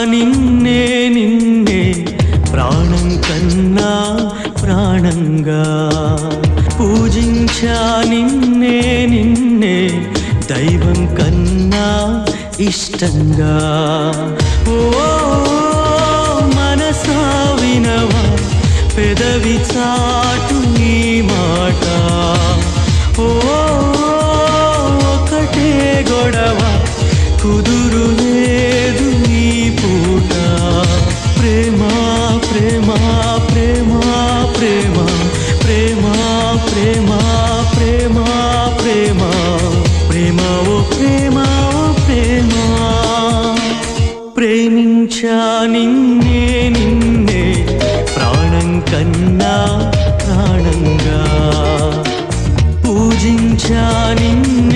నిన్నే నిన్నే ప్రాణం కన్నా ప్రాణంగా పూజించా నిన్నే నిన్నే దైవం కన్నా ఇష్టంగా ఓ మనసా వినవా పెదవి చాటు ఈ మాట ఓ ఒకటే గొడవ కుదురు లేదు ఈ పూట ప్రేమ ప్రేమ ప్రేమ ప్రేమ ప్రేమ ప్రేమ ప్రేమ ప్రేమ ప్రేమ ఓ ప్రేమ ఓ ప్రేమ ప్రేమించా నిన్నే నిన్నే ప్రాణం కన్నా ప్రాణంగా పూజించా నిన్నే